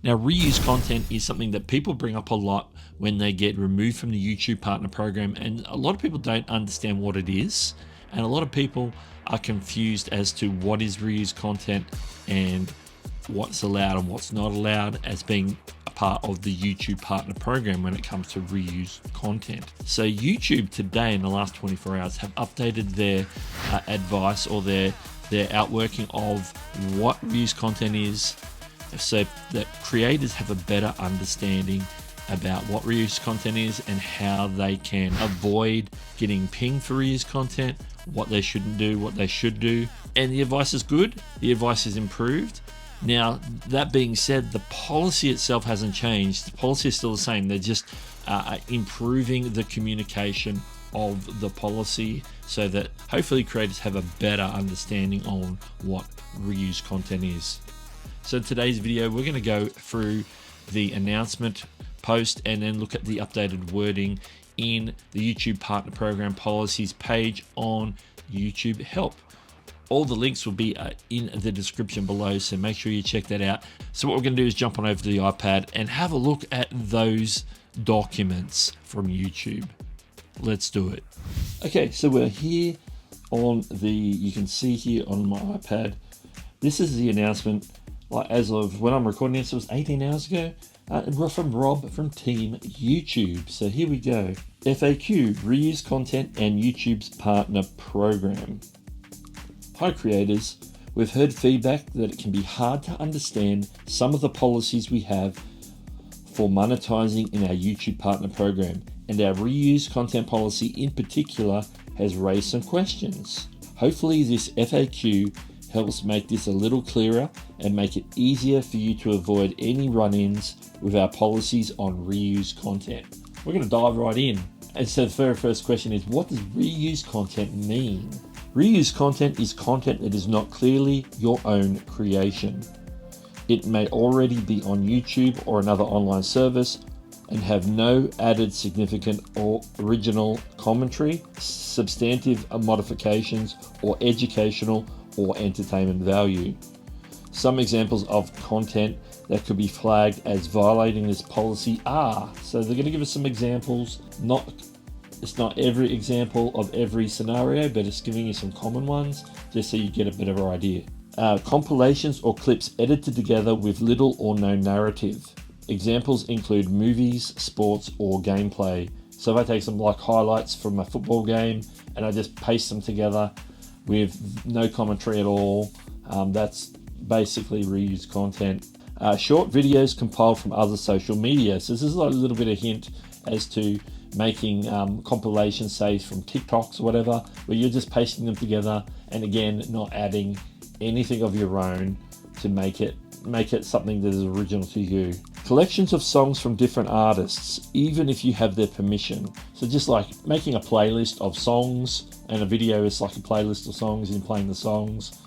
Now, reuse content is something that people bring up a lot when they get removed from the YouTube partner program, and a lot of people don't understand what it is, and a lot of people are confused as to what is reuse content and what's allowed and what's not allowed as being a part of the YouTube partner program when it comes to reuse content. So YouTube today, in the last 24 hours, have updated their advice or their outworking of what reuse content is, so that creators have a better understanding about what reuse content is and how they can avoid getting pinged for reuse content, what they shouldn't do, what they should do. And the advice is good, the advice is improved. Now, that being said, the policy itself hasn't changed. The policy is still the same. They're just improving the communication of the policy so that hopefully creators have a better understanding on what reuse content is. So in today's video, we're going to go through the announcement post and then look at the updated wording in the YouTube Partner Program Policies page on YouTube Help. All the links will be in the description below, so make sure you check that out. So what we're going to do is jump on over to the iPad and have a look at those documents from YouTube. Let's do it. Okay, so we're here on you can see here on my iPad, this is the announcement, like as of when I'm recording this, it was 18 hours ago. We're from Rob from Team YouTube. So here we go. FAQ, reuse content and YouTube's partner program. Hi creators, we've heard feedback that it can be hard to understand some of the policies we have for monetizing in our YouTube partner program, and our reuse content policy in particular has raised some questions. Hopefully this FAQ helps make this a little clearer and make it easier for you to avoid any run-ins with our policies on reuse content. We're going to dive right in. And so the very first question is, what does reuse content mean? Reuse content is content that is not clearly your own creation. It may already be on YouTube or another online service and have no added significant or original commentary, substantive modifications, or educational or entertainment value. Some examples of content that could be flagged as violating this policy are, so they're going to give us some examples. It's not every example of every scenario, but it's giving you some common ones just so you get a bit of an idea. Compilations or clips edited together with little or no narrative. Examples include movies, sports, or gameplay. So if I take some like highlights from a football game and I just paste them together with no commentary at all, that's basically reused content. Short videos compiled from other social media. So this is like a little bit of hint as to making compilations, say from TikToks or whatever, where you're just pasting them together and again not adding anything of your own to make it something that is original to you. Collections of songs from different artists, even if you have their permission. So just like making a playlist of songs, and a video is like a playlist of songs and playing the songs,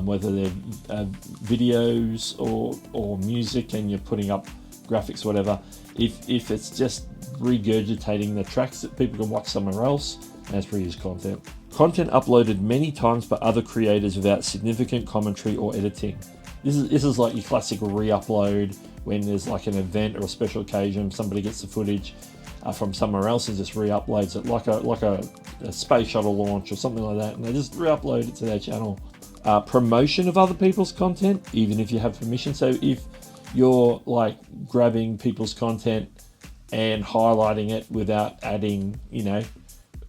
whether they're videos or music, and you're putting up graphics, whatever. If it's just regurgitating the tracks that people can watch somewhere else, that's reused content. Content uploaded many times by other creators without significant commentary or editing. This is like your classic re-upload when there's like an event or a special occasion, somebody gets the footage from somewhere else and just re-uploads it, like a space shuttle launch or something like that, and they just re-upload it to their channel. Promotion of other people's content, even if you have permission. So if you're like grabbing people's content and highlighting it without adding,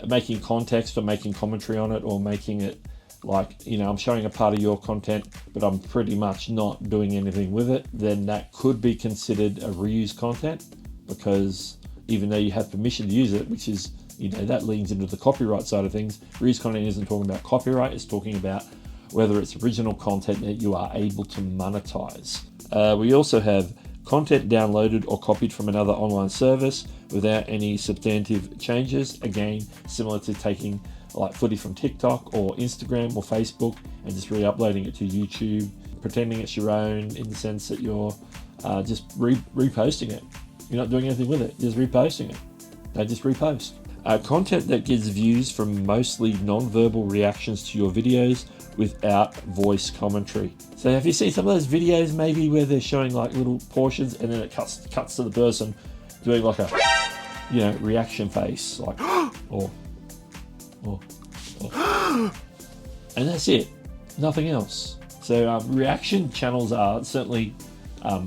making context or making commentary on it, or making it like, I'm showing a part of your content, but I'm pretty much not doing anything with it, then that could be considered a reuse content, because even though you have permission to use it, which is, that leans into the copyright side of things. Reuse content isn't talking about copyright, it's talking about whether it's original content that you are able to monetize. We also have content downloaded or copied from another online service without any substantive changes. Again, similar to taking like footage from TikTok or Instagram or Facebook and just re-uploading it to YouTube, pretending it's your own in the sense that you're just reposting it. You're not doing anything with it, just reposting it. They just repost. Content that gets views from mostly non-verbal reactions to your videos without voice commentary. So have you seen some of those videos maybe where they're showing like little portions and then it cuts to the person doing like a, you know, reaction face, like or and that's it, nothing else. So reaction channels are certainly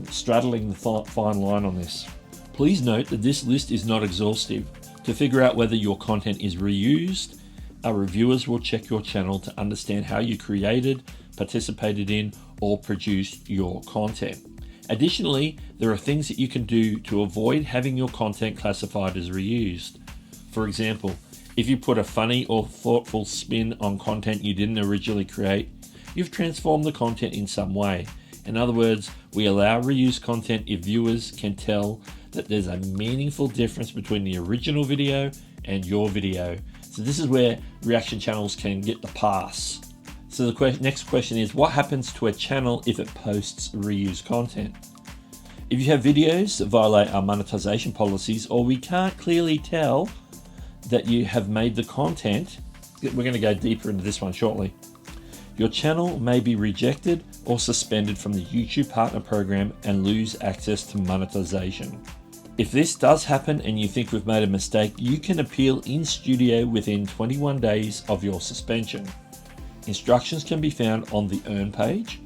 straddling the fine line on this. Please note that this list is not exhaustive. To figure out whether your content is reused, our reviewers will check your channel to understand how you created, participated in, or produced your content. Additionally, there are things that you can do to avoid having your content classified as reused. For example, if you put a funny or thoughtful spin on content you didn't originally create, you've transformed the content in some way. In other words, we allow reused content if viewers can tell that there's a meaningful difference between the original video and your video. So this is where reaction channels can get the pass. So the next question is, what happens to a channel if it posts reused content? If you have videos that violate our monetization policies, or we can't clearly tell that you have made the content, we're going to go deeper into this one shortly, your channel may be rejected or suspended from the YouTube partner program and lose access to monetization. If this does happen and you think we've made a mistake, you can appeal in studio within 21 days of your suspension. Instructions can be found on the Earn page,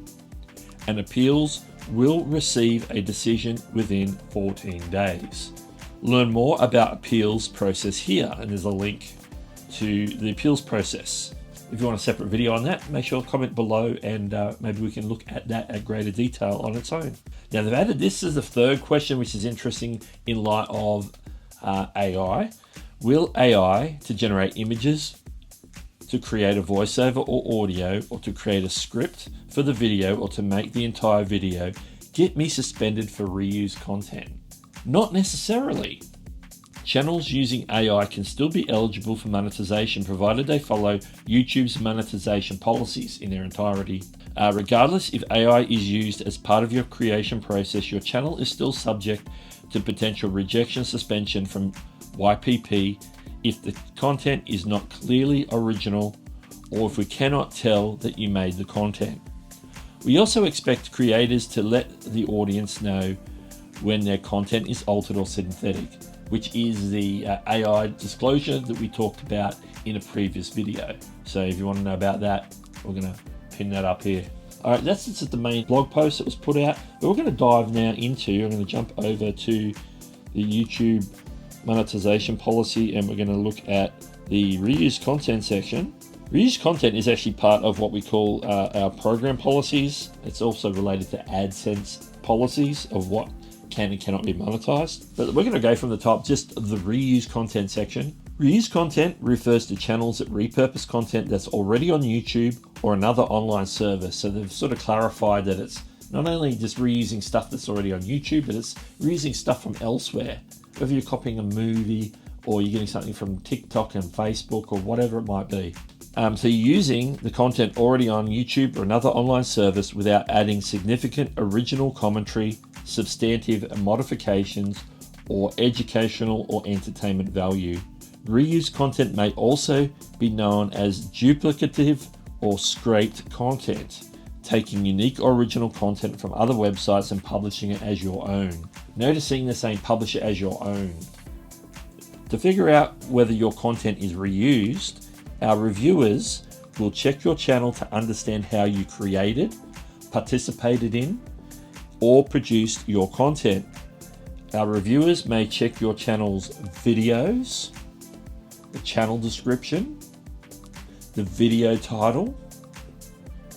and appeals will receive a decision within 14 days. Learn more about appeals process here, and there's a link to the appeals process. If you want a separate video on that, make sure to comment below and maybe we can look at that at greater detail on its own. Now they've added this as the third question, which is interesting in light of AI. Will AI to generate images, to create a voiceover or audio, or to create a script for the video, or to make the entire video, get me suspended for reused content? Not necessarily. Channels using AI can still be eligible for monetization provided they follow YouTube's monetization policies in their entirety. Regardless if AI is used as part of your creation process, your channel is still subject to potential rejection suspension from YPP if the content is not clearly original or if we cannot tell that you made the content. We also expect creators to let the audience know when their content is altered or synthetic, which is the AI disclosure that we talked about in a previous video. So if you want to know about that, we're going to pin that up here. All right, that's just the main blog post that was put out. But we're going to dive now into, I'm going to jump over to the YouTube monetization policy, and we're going to look at the reused content section. Reused content is actually part of what we call our program policies. It's also related to AdSense policies of what can and cannot be monetized. But we're going to go from the top, just the reused content section. Reused content refers to channels that repurpose content that's already on YouTube or another online service. So they've sort of clarified that it's not only just reusing stuff that's already on YouTube, but it's reusing stuff from elsewhere. Whether you're copying a movie or you're getting something from TikTok and Facebook or whatever it might be. So you're using the content already on YouTube or another online service without adding significant original commentary, substantive modifications, or educational or entertainment value. Reused content may also be known as duplicative or scraped content, taking unique or original content from other websites and publishing it as your own. Noticing they're saying publish it as your own. To figure out whether your content is reused, our reviewers will check your channel to understand how you created, participated in, or produced your content. Our reviewers may check your channel's videos, the channel description, the video title,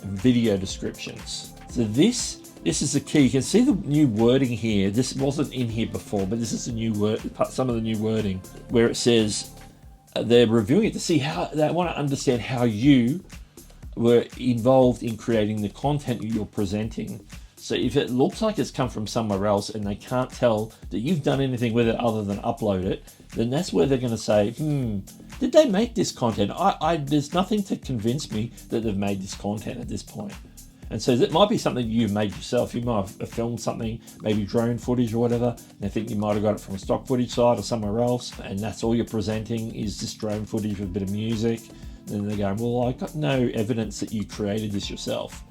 and video descriptions. So this is the key. You can see the new wording here. This wasn't in here before, but this is the new word, some of the new wording, where it says they're reviewing it to see how they want to understand how you were involved in creating the content you're presenting. So if it looks like it's come from somewhere else and they can't tell that you've done anything with it other than upload it, then that's where they're going to say, did they make this content? There's nothing to convince me that they've made this content at this point. And so it might be something you've made yourself. You might have filmed something, maybe drone footage or whatever, and I think you might have got it from a stock footage site or somewhere else, and that's all you're presenting is this drone footage with a bit of music. And they're going, well, I got no evidence that you created this yourself.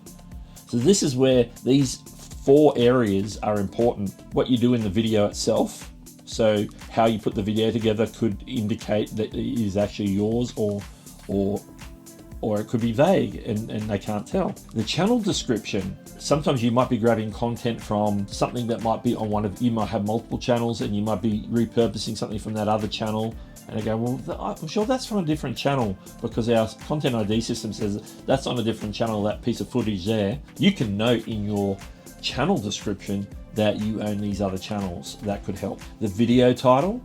So this is where these 4 areas are important. What you do in the video itself. So how you put the video together could indicate that it is actually yours, or it could be vague and they can't tell. The channel description. Sometimes you might be grabbing content from something that might be on you might have multiple channels, and you might be repurposing something from that other channel. And I go, well, I'm sure that's from a different channel because our content ID system says that's on a different channel, that piece of footage there. You can note in your channel description that you own these other channels. That could help. The video title.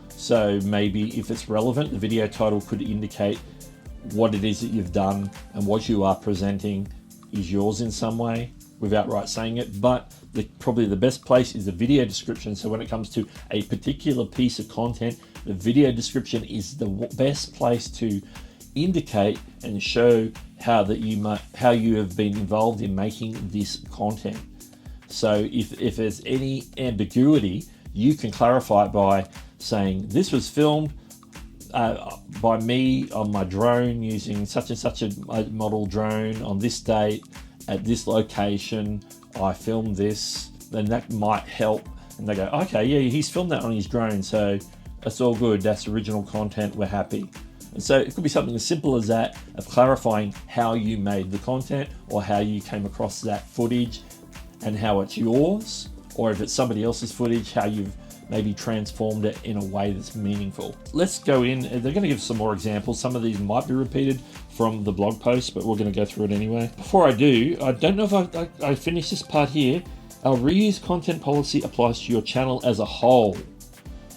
So maybe if it's relevant, the video title could indicate what it is that you've done and what you are presenting is yours in some way without saying it. But probably the best place is the video description. So when it comes to a particular piece of content, the video description is the best place to indicate and show how you have been involved in making this content. So if there's any ambiguity, you can clarify it by saying this was filmed by me on my drone using such and such a model drone on this date at this location. I filmed this. Then that might help. And they go, okay, yeah, he's filmed that on his drone, so that's all good. That's original content. We're happy. And so it could be something as simple as that, of clarifying how you made the content or how you came across that footage and how it's yours, or if it's somebody else's footage, how you've maybe transformed it in a way that's meaningful. Let's go in. They're going to give some more examples. Some of these might be repeated from the blog post, but we're going to go through it anyway. Before I do, I don't know if I finish this part here. Our reuse content policy applies to your channel as a whole.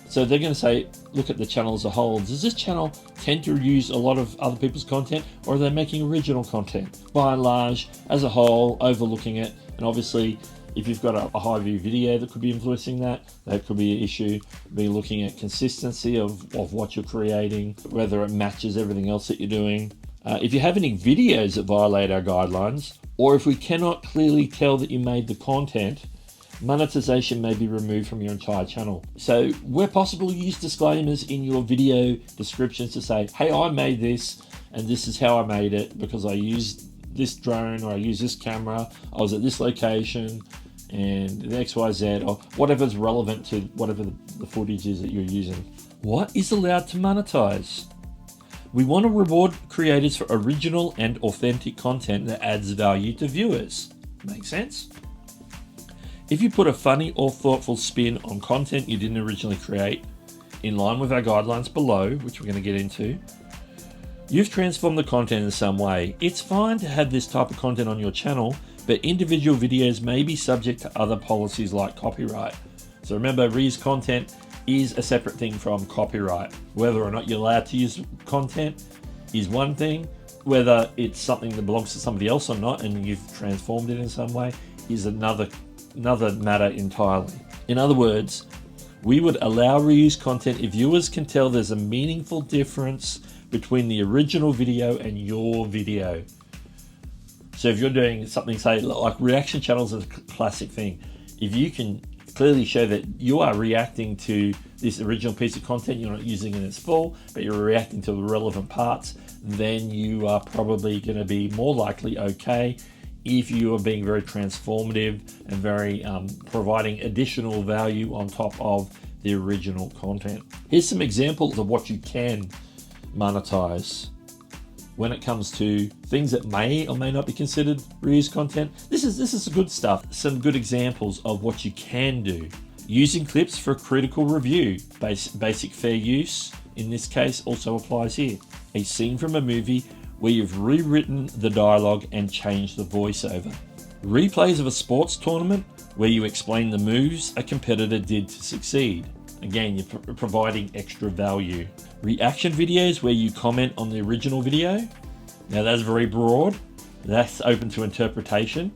So they're going to say, look at the channel as a whole. Does this channel tend to reuse a lot of other people's content, or are they making original content? By and large, as a whole, overlooking it. And obviously, if you've got a high view video that could be influencing that could be an issue. Be looking at consistency of what you're creating, whether it matches everything else that you're doing. If you have any videos that violate our guidelines, or if we cannot clearly tell that you made the content, monetization may be removed from your entire channel. So where possible, use disclaimers in your video descriptions to say, hey, I made this and this is how I made it because I used this drone or I used this camera, I was at this location and the XYZ, or whatever's relevant to whatever the footage is that you're using. What is allowed to monetize? We want to reward creators for original and authentic content that adds value to viewers. Make sense? If you put a funny or thoughtful spin on content you didn't originally create, in line with our guidelines below, which we're going to get into, you've transformed the content in some way. It's fine to have this type of content on your channel, but individual videos may be subject to other policies like copyright. So remember, reuse content is a separate thing from copyright. Whether or not you're allowed to use content is one thing. Whether it's something that belongs to somebody else or not, and you've transformed it in some way, is another matter entirely. In other words, we would allow reuse content if viewers can tell there's a meaningful difference between the original video and your video. So if you're doing something, say like reaction channels is a classic thing. If you can clearly show that you are reacting to this original piece of content, you're not using it in its full, but you're reacting to the relevant parts, then you are probably going to be more likely okay if you are being very transformative and very providing additional value on top of the original content. Here's some examples of what you can monetize when it comes to things that may or may not be considered reuse content. This is good stuff. Some good examples of what you can do. Using clips for critical review. Basic fair use in this case also applies here. A scene from a movie where you've rewritten the dialogue and changed the voiceover. Replays of a sports tournament where you explain the moves a competitor did to succeed. Again, you're providing extra value. Reaction videos where you comment on the original video. Now that's very broad. That's open to interpretation.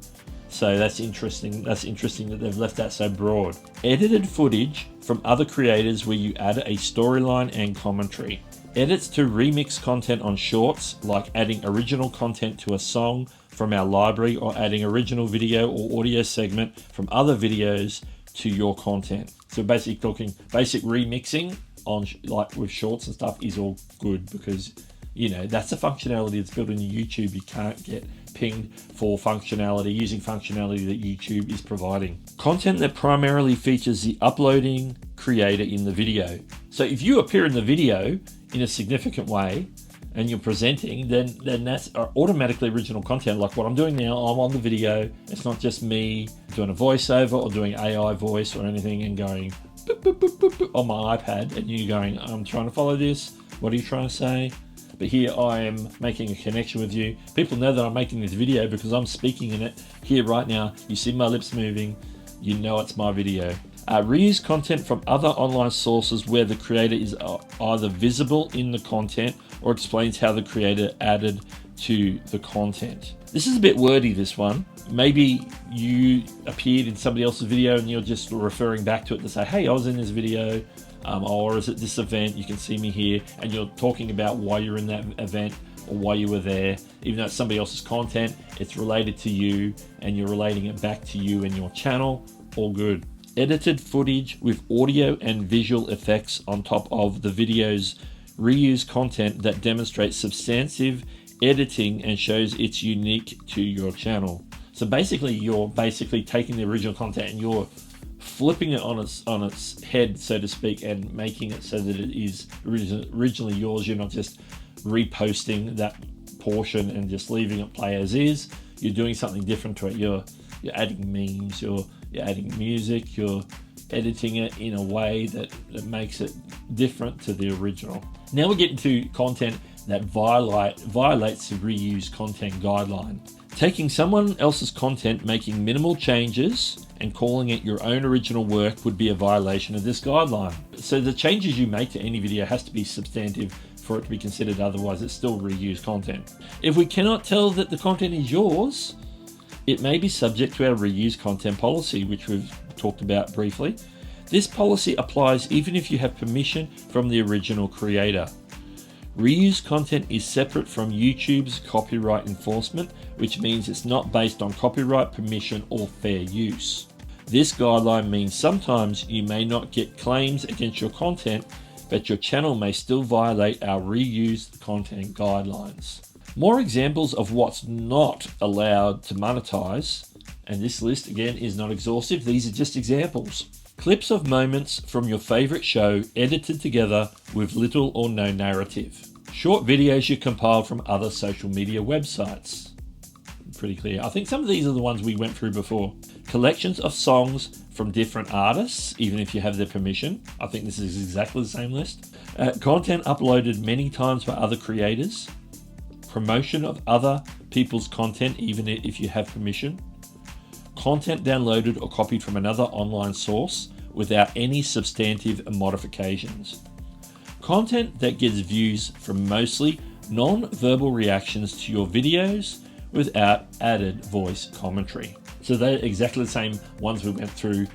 So that's interesting. That's interesting that they've left that so broad. Edited footage from other creators where you add a storyline and commentary. Edits to remix content on shorts, like adding original content to a song from our library or adding original video or audio segment from other videos to your content. So basically talking basic remixing on like with shorts and stuff is all good because You know, that's a functionality that's built into YouTube. You can't get pinged for functionality, using functionality that YouTube is providing. Content that primarily features the uploading creator in the video. So if you appear in the video in a significant way and you're presenting, then that's automatically original content. Like what I'm doing now, I'm on the video. It's not just me doing a voiceover or doing AI voice or anything and going boop, boop, boop, boop, boop, on my iPad, and you going, I'm trying to follow this. What are you trying to say? But here I am making a connection with you. People know that I'm making this video because I'm speaking in it here right now. You see my lips moving. You know it's my video. Reuse content from other online sources where the creator is either visible in the content or explains how the creator added to the content. This is a bit wordy, this one. Maybe you appeared in somebody else's video and you're just referring back to it to say, hey, I was in this video, or is it this event? You can see me here, and you're talking about why you're in that event or why you were there. Even though it's somebody else's content, it's related to you and you're relating it back to you and your channel. All good. Edited footage with audio and visual effects on top of the video's reuse content that demonstrates substantive editing and shows it's unique to your channel. So basically, you're taking the original content and you're flipping it on its head, so to speak, and making it so that it is originally yours. You're not just reposting that portion and just leaving it play as is. You're doing something different to it. You're adding memes, you're adding music, you're editing it in a way that makes it different to the original. Now we get into content that violates the reuse content guideline. Taking someone else's content, making minimal changes, and calling it your own original work would be a violation of this guideline. So the changes you make to any video has to be substantive for it to be considered, otherwise it's still reused content. If we cannot tell that the content is yours, it may be subject to our reuse content policy, which we've talked about briefly. This policy applies even if you have permission from the original creator. Reuse content is separate from YouTube's copyright enforcement, which means it's not based on copyright, permission, or fair use. This guideline means sometimes you may not get claims against your content, but your channel may still violate our reused content guidelines. More examples of what's not allowed to monetize, and this list again is not exhaustive, these are just examples. Clips of moments from your favorite show edited together with little or no narrative. Short videos you compiled from other social media websites. Pretty clear. I think some of these are the ones we went through before. Collections of songs from different artists, even if you have their permission. I think this is exactly the same list. Content uploaded many times by other creators. Promotion of other people's content, even if you have permission. Content downloaded or copied from another online source without any substantive modifications. Content that gets views from mostly non-verbal reactions to your videos without added voice commentary. So they're exactly the same ones we went through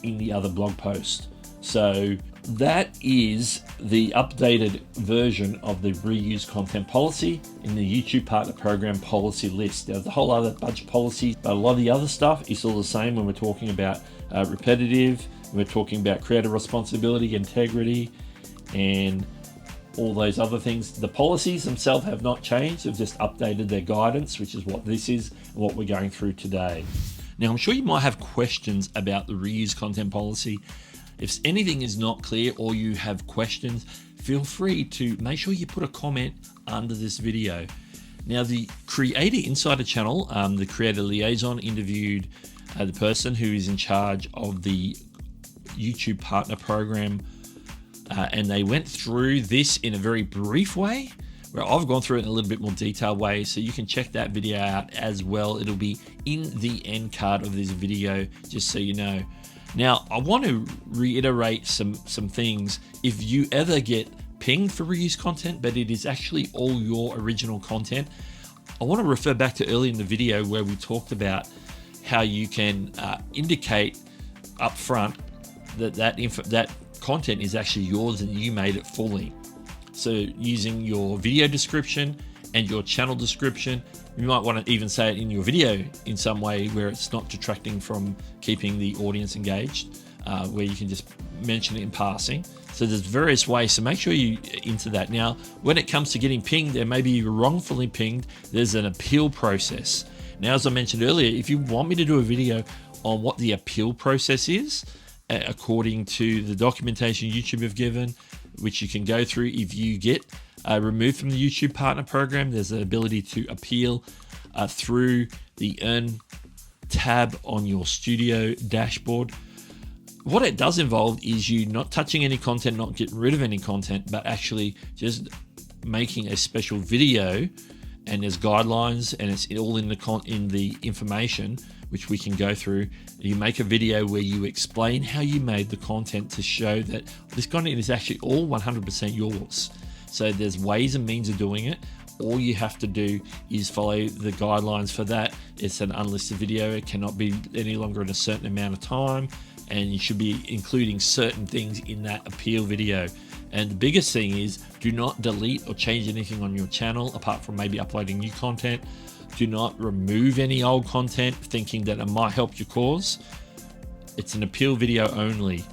in the other blog post. So that is the updated version of the reuse content policy in the YouTube Partner Program policy list. There's a whole other bunch of policies, but a lot of the other stuff is all the same when we're talking about repetitive, when we're talking about creator responsibility, integrity, and all those other things. The policies themselves have not changed, they've just updated their guidance, which is what this is and what we're going through today. Now, I'm sure you might have questions about the reuse content policy. If anything is not clear or you have questions, feel free to make sure you put a comment under this video. Now, the Creator Insider channel, the Creator Liaison interviewed the person who is in charge of the YouTube Partner Program, and they went through this in a very brief way, where I've gone through it in a little bit more detailed way, so you can check that video out as well. It'll be in the end card of this video, just so you know. Now, I want to reiterate some things. If you ever get pinged for reuse content, but it is actually all your original content, I want to refer back to earlier in the video where we talked about how you can indicate up front that content is actually yours and you made it fully. So using your video description and your channel description, you might want to even say it in your video in some way where it's not detracting from keeping the audience engaged, where you can just mention it in passing. So there's various ways, so make sure you into that. Now, when it comes to getting pinged, and maybe you're wrongfully pinged, there's an appeal process. Now, as I mentioned earlier, if you want me to do a video on what the appeal process is, according to the documentation YouTube have given, which you can go through, if you get removed from the YouTube partner program, there's an ability to appeal through the Earn tab on your studio dashboard. What it does involve is you not touching any content, not getting rid of any content, but actually just making a special video, and there's guidelines, and it's all in the information, which we can go through. You make a video where you explain how you made the content to show that this content is actually all 100% yours. So there's ways and means of doing it. All you have to do is follow the guidelines for that. It's an unlisted video. It cannot be any longer in a certain amount of time, and you should be including certain things in that appeal video. And the biggest thing is, do not delete or change anything on your channel apart from maybe uploading new content. Do not remove any old content thinking that it might help your cause. It's an appeal video only.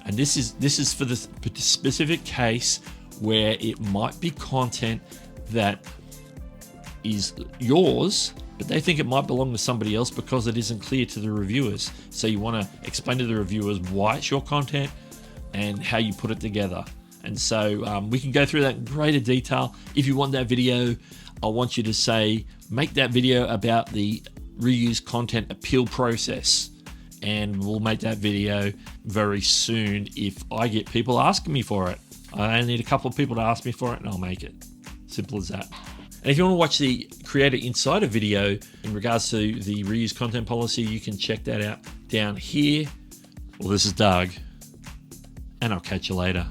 And this is for the specific case where it might be content that is yours, but they think it might belong to somebody else because it isn't clear to the reviewers. So you want to explain to the reviewers why it's your content and how you put it together. And so we can go through that in greater detail. If you want that video, I want you to say, make that video about the reuse content appeal process. And we'll make that video very soon if I get people asking me for it. I only need a couple of people to ask me for it and I'll make it. Simple as that. And if you want to watch the Creator Insider video in regards to the reuse content policy, you can check that out down here. Well, this is Doug, and I'll catch you later.